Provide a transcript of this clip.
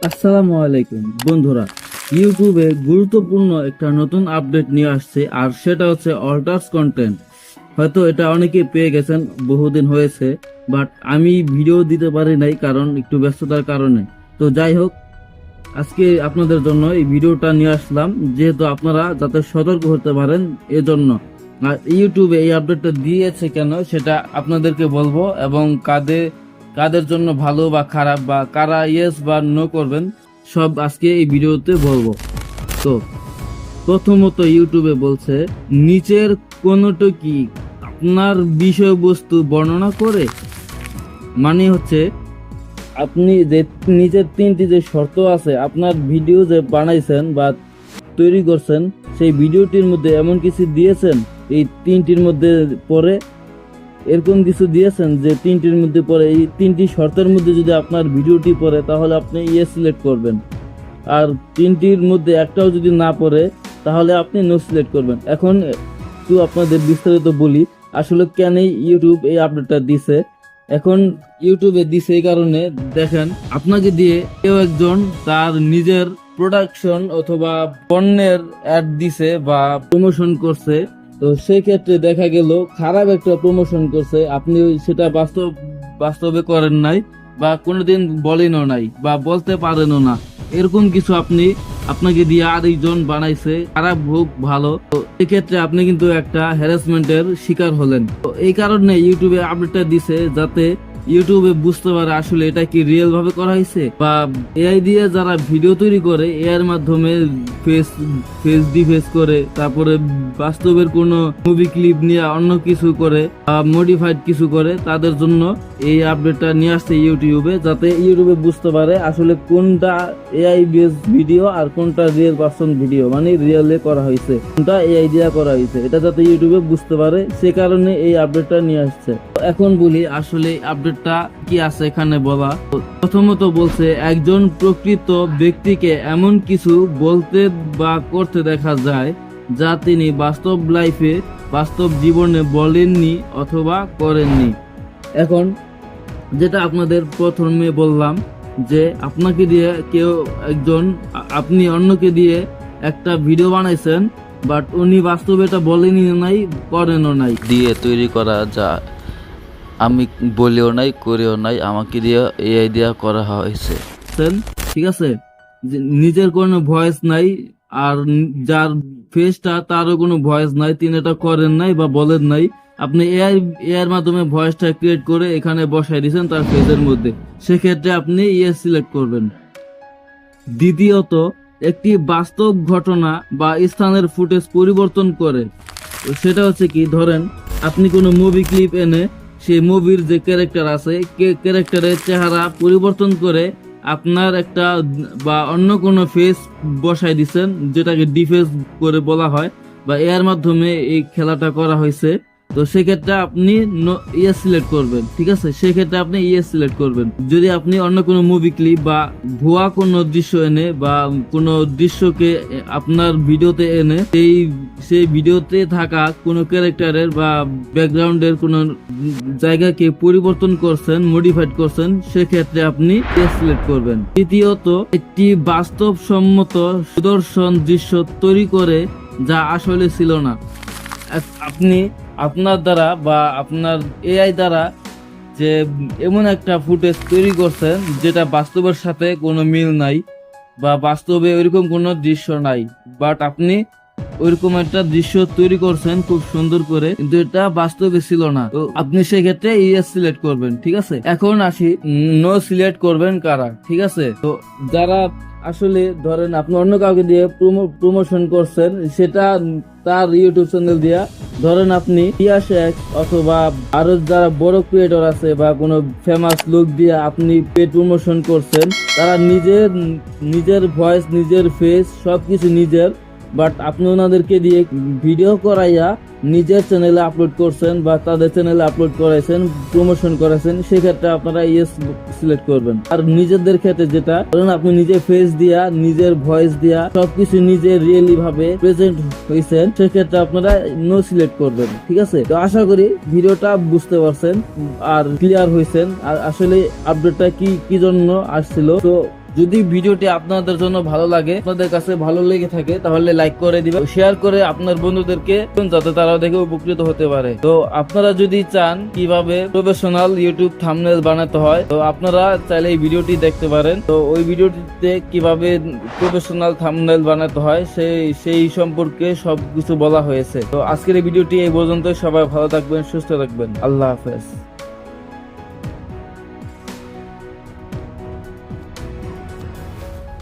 আসসালামু আলাইকুম বন্ধুরা, ইউটিউবে গুরুত্বপূর্ণ একটা নতুন আপডেট নিয়ে আসছে, আর সেটা হচ্ছে অল্টার্স কন্টেন্ট। হয়তো এটা অনেকেই পেয়ে গেছেন, বহুদিন হয়েছে, বাট আমি ভিডিও দিতে পারি নাই কারণ একটু ব্যস্ততার কারণে। তো যাই হোক, আজকে আপনাদের জন্য এই ভিডিওটা নিয়ে আসলাম, যেহেতু আপনারা যাতে সতর্ক হতে পারেন এজন্য। আর ইউটিউবে এই আপডেটটা দিয়েছে কেন সেটা আপনাদেরকে বলবো, এবং কাদের কাদের জন্য ভালো বা খারাপ, বা কারা ইয়েস বা নো করবেন, সব আজকে এই ভিডিওতে বলবো। তো প্রথমত ইউটিউবে বলছে, নিচের কোনটা কি আপনার বিষয়বস্তু বর্ণনা করে। মানে হচ্ছে, আপনি যে নিচের তিনটি যে শর্ত আছে, আপনার ভিডিও যে বানাইছেন বা তৈরি করছেন, সেই ভিডিওটির মধ্যে এমন কিছু দিয়েছেন এই তিনটির মধ্যে পরে, এরকম কিছু দিয়েছেন যে তিনটির মধ্যে পরে, এই তিনটি শর্তের মধ্যে যদি আপনার ভিডিওটি পড়ে তাহলে আপনি ইয়ে সিলেক্ট করবেন, আর তিনটির মধ্যে একটাও যদি না পড়ে তাহলে আপনি নো সিলেক্ট করবেন। এখন একটু আপনাদের বিস্তারিত বলি, আসলে কেন ইউটিউব এই আপডেটটা দিছে। এখন ইউটিউবে দিছে এই কারণে, দেখেন, আপনাকে দিয়ে কেউ একজন তার নিজের প্রোডাকশন অথবা পণ্যের অ্যাড দিছে বা প্রমোশন করছে, তো সেই ক্ষেত্রে দেখা গেল খারাপ একটা প্রমোশন করছে, আপনি সেটা বাস্তবে করেন নাই, বা কোনোদিন বলেনও নাই, বা বলতে পারেনও না, এরকম কিছু আপনাকে দিয়ে আরেকজন বানাইছে, খারাপ হোক ভালো, তো এক্ষেত্রে আপনি কিন্তু একটা হ্যারাসমেন্টের শিকার হলেন। তো এই কারণে ইউটিউবে আপডেটটা দিছে, যাতে ইউটিউবে বুঝতে পারে আসলে এটা কি রিয়েল ভাবে করা হয়েছে, বা এআই দিয়ে যারা ভিডিও তৈরি করে, এআই এর মাধ্যমে ফেস ফেস ডিফেস করে, তারপরে বাস্তবের কোনো মুভি ক্লিপ নিয়ে অন্য কিছু করে, মডিফাইড কিছু করে, তাদের জন্য এই আপডেটটা নিয়ে আসছে ইউটিউবে, যাতে ইউটিউবে বুঝতে পারে আসলে কোনটা এআই বেস ভিডিও আর কোনটা রিয়েল পারসন ভিডিও, মানে রিয়েলে করা হয়েছে, কোনটা এআই দিয়ে করা হয়েছে, এটা যাতে ইউটিউবে বুঝতে পারে, সে কারণে এই আপডেটটা নিয়ে আসছে। এখন বলি আসলে আপডেটটা কি আছে এখানে বলা। প্রথমত বলছে, একজন প্রকৃত ব্যক্তিকে এমন কিছু বলতে বা করতে দেখা যায় যা তিনি বাস্তব জীবনে বলেননি অথবা করেননি। এখন যেটা আপনাদের প্রথমে বললাম, যে আপনাকে দিয়ে কেউ একজন, আপনি অন্যকে দিয়ে একটা ভিডিও বানাইছেন, বাট উনি বাস্তবে এটা বলেনি নাই, করেনও নাই, দিয়ে তৈরি করা যা আমি বলেও নাই করেও নাই, আমাকে দিয়ে এআই দিয়া করা হয়েছে। ঠিক আছে, যে নিজের কোনো ভয়েস নাই, আর যার ফেসটা তারও কোনো ভয়েস নাই, তিনি এটা করেন নাই বা বলেন নাই, আপনি এআই এর মাধ্যমে ভয়েসটা ক্রিয়েট করে এখানে বসাই দিয়েছেন তার ফেসের মধ্যে, সেক্ষেত্রে আপনি ইয়েস সিলেক্ট করবেন। দ্বিতীয়ত, একটি বাস্তব ঘটনা বা স্থানের ফুটেজ পরিবর্তন করে। সেটা হচ্ছে কি, ধরেন আপনি কোনো মুভি ক্লিপ এনে সেই মুভির যে ক্যারেক্টার আছে, ক্যারেক্টারের চেহারা পরিবর্তন করে আপনার একটা বা অন্য কোনো ফেস বসাই দিচ্ছেন, যেটাকে ডিফেস করে বলা হয়, বা এর মাধ্যমে এই খেলাটা করা হয়েছে। তো সেক্ষেত্রে আপনি ইয়েস সিলেক্ট করবেন, ঠিক আছে, সেক্ষেত্রে আপনি ইয়েস সিলেক্ট করবেন। যদি আপনি অন্য কোনো মুভি ক্লিপ বা ভুয়া কোনো দৃশ্য এনে বা কোনো দৃশ্যকে আপনার ভিডিওতে এনে সেই ভিডিওতে থাকা কোনো ক্যারেক্টারের বা ব্যাকগ্রাউন্ডের কোনো জায়গাকে পরিবর্তন করছেন, মডিফাইড করছেন, সেক্ষেত্রে আপনি ইয়েস সিলেক্ট করবেন। তৃতীয়ত, একটি বাস্তবসম্মত সুদর্শন দৃশ্য তৈরি করে যা আসলে ছিল না। আপনি আপনার দ্বারা বা আপনার এআই দ্বারা যে এমন একটা ফুটেজ তৈরি করছেন যেটা বাস্তবের সাথে কোনো মিল নাই, বা বাস্তবে ওইরকম কোনো দৃশ্য নাই, বাট আপনি ওইরকম একটা দৃশ্য তৈরি করছেন খুব সুন্দর করে, কিন্তু এটা বাস্তবে ছিল না, তো আপনি সেক্ষেত্রে ইয়েস সিলেক্ট করবেন, ঠিক আছে। এখন আসি, নো সিলেক্ট করবেন কারা, ঠিক আছে। তো যারা আসলে ধরেন আপনি অন্য কাউকে দিয়ে প্রমোশন করছেন, সেটা তার ইউটিউব চ্যানেল দিয়া, ধরেন আপনি টিয়াশেক অথবা আরো যারা বড় ক্রিয়েটর আছে বা কোনো ফেমাস লোক দিয়ে আপনি পেড প্রমোশন করছেন, তারা নিজের ভয়েস, নিজের ফেস, সবকিছু নিজের, বাট আপনি ওনাদেরকে দিয়ে ভিডিও করাইয়া নিজের চ্যানেলে আপলোড করছেন বা তাদের চ্যানেলে আপলোড করাইছেন, প্রমোশন করেছেন, সেক্ষেত্রে আপনারা ইয়েস সিলেক্ট করবেন। আর নিজেদের ক্ষেত্রে যেটা ধরুন আপনি নিজের ফেস দিয়া, নিজের ভয়েস দিয়া, সবকিছু নিজের রিয়েলি ভাবে প্রেজেন্ট হয়েছেন, সেক্ষেত্রে আপনারা নো সিলেক্ট করবেন, ঠিক আছে। তো আশা করি ভিডিওটা বুঝতে পারছেন আর ক্লিয়ার হয়েছেন, আর আসলে আপডেটটা কি জন্য আসছিল। তো যদি ভিডিওটি আপনাদের জন্য ভালো লাগে, আপনাদের কাছে ভালো লেগে থাকে, তাহলে লাইক করে দিবেন, শেয়ার করে আপনার বন্ধুদেরকে, যাতে তারা দেখে উপকৃত হতে পারে। তো আপনারা যদি চান কিভাবে প্রফেশনাল ইউটিউব থাম্বনেল বানাতে হয়, তো আপনারা চাইলে এই ভিডিওটি দেখতে পারেন। তো ওই ভিডিওটিতে কিভাবে প্রফেশনাল থাম্বনেল বানাতে হয় সেই সম্পর্কে সবকিছু বলা হয়েছে। তো আজকের এই ভিডিওটি এই পর্যন্ত। সবাই ভালো থাকবেন, সুস্থ থাকবেন। আল্লাহ হাফেজ।